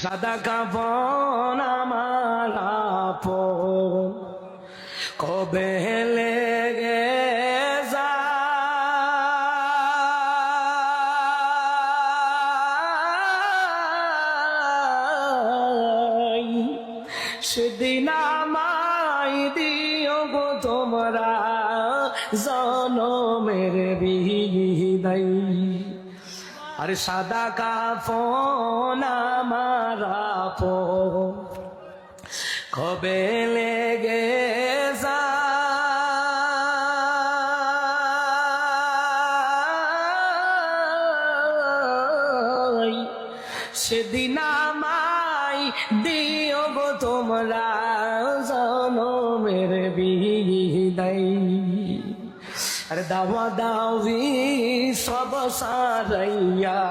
সাদা কাফন আমার আপন কবে লেগে যায় সেদিন আমায় দিও গো তোমরা জনমের বিদায়। আরে সাদা কাফন আমার আপন কবে লেগে যায় সেদিন আমায় দিও গো তোমরা জনমের বিদায়। আরে দাওয়া দাওয়ি সব সারাইয়া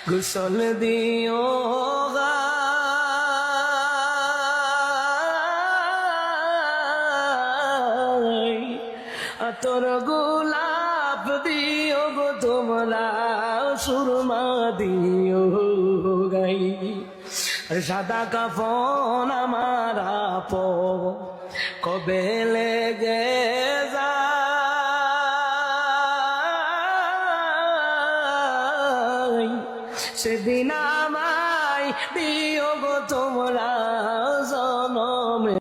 গোসল দিও গা তোর গোলাপ দিও গো তোমরা সুরমা দিও গাই। সাদা কাফন আমার আপন কবে লেগে যায় সেদিন আমায় দিও গো তোমরা জনমে।